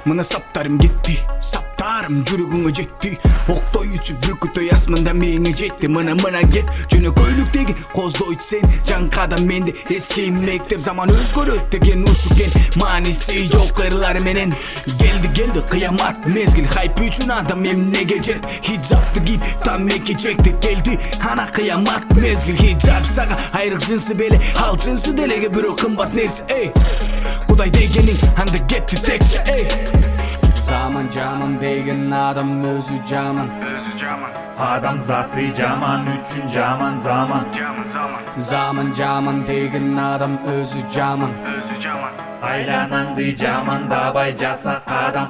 Mına saptarım gitti, saptarım жүрөгүңө жетти. Октой үчүп бүркүтөй асманда меңе жетти. Мына кет жөнөкөйлүктеги коздойт сен жаңкада менде. Эски мектеп заман өзгөрөт деген ушукен мааниси жок ырлар менен. Келди кыямат мезгил, хайп үчүн адам эмнеге жет. Хиджабты кийип тамеки чекти, келди ана кыямат мезгил. Хиджаб сага айрык жынсы беле, ал жынсы делеге бирөө кымбат нерсе. Эй, Кудай дегениң анда кетти текке. Эй, Zaman жаман деген адам өзү жаман. Адам заты жаман үчүн жаман заман. Zaman жаман деген адам өзү жаман. Айланаңды жамандабай жаса кадам.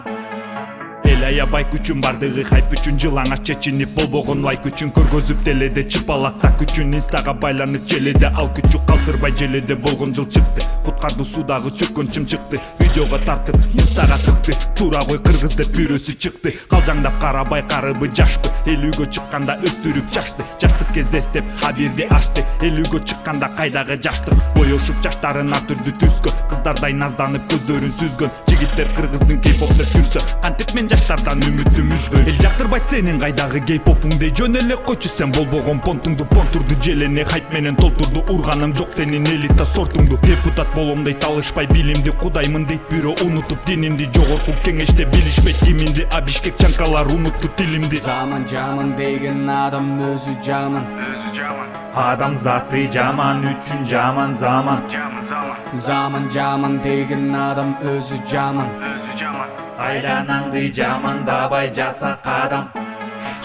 Эл аябай күчүн бардыгы хайп үчүн жылаңаш чечинип болбогон лайк үчүн көргөзүп теледе чыпалактак үчүн инстага байланып желеде ал күчү калтырбай желеде болгон жыл чыкты. Куткарды суудагы чөккөн чымчыкты, видеого тартып инстага тыкты. Туура кой кыргыз деп бирөөсү чыкты, калжаңдап карабай карыбы жашпы. Эл үйгө чыкканда өстүрүп жашты, жаштык кезде степ хабирди ачты. Эл үйгө чыкканда кайдагы жаштык, боешуп жаштарын ар түрдүү түскө, кыздардай назданып көздөрүн сүзгөн. Жигиттер кыргыздын кейпоп деп жүрсө, кантип мен жаштардан үмүтүм үзбөй. Эл жактырбайт сенин кайдагы кейпопуңду, жөн эле койчу сен болбогон понтуңду. Понтурду желене хайп менен толтурду, урганым жок сенин элита сортуңду. Депутат болом дейт алышпай билимди, кудаймын дейт бирөө унутуп динимди. Жогорку кеңеште билишпейт киминди, а Бишкек чанкалар унутту тилимди. Zaman жаман деген адам өзү жаман. Адам заты жаман үчүн жаман заман. Zaman жаман деген адам өзү жаман. Айланаңды жамандабай жаса кадам.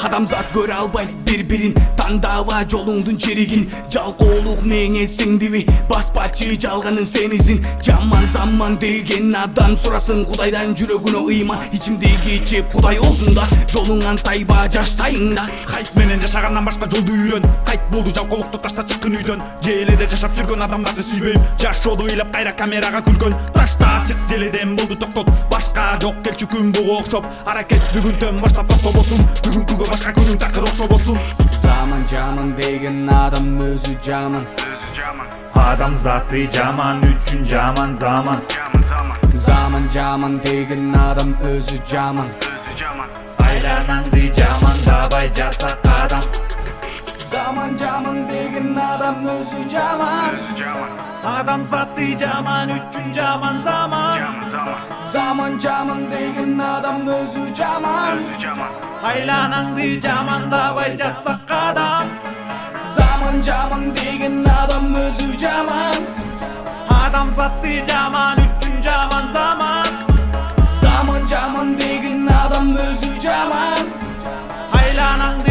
Адамзат көрө албайт бири-бирин, тандава жолуңдун чиригин. Жалкоолук меңе сиңдиби, баспачы жалганын сен изин. Жаман заман деген адам сурасын Кудайдан жүрөгүнө ыйман. Ичимдеги чеп Кудай болсун да, жолуңан тайба жаштайың да. Хайп менен жашагандан башка жолду үйрөн. Кайт болду жалкоолукту ташта чыккын үйдөн. Желеде жашап жүргөн адамдарды сүйбөйм, жашоодо ыйлап кайра камерага күлгөн. Ташта чык желеден болду токтот, башка жок келчү күн буга окшоп. Аракет бүгүнтөн баштап токтобосун, бүгүнкүгө башка күнүң такыр окшобосун. Zaman жаман деген адам өзү жаман. Адам заты жаман үчүн жаман заман. Zaman жаман деген адам өзү жаман. Айланаңды жамандабай жаса кадам. Zaman жаман деген адам өзү жаман. Адам заты жаман үчүн жаман заман. Zaman жаман деген адам өзү жаман. Айланаңды жамандабай жаса кадам. Zaman жаман деген адам өзү жаман. Адам заты жаман үчүн жаман заман. Zaman жаман деген адам өзү жаман. Айланаңды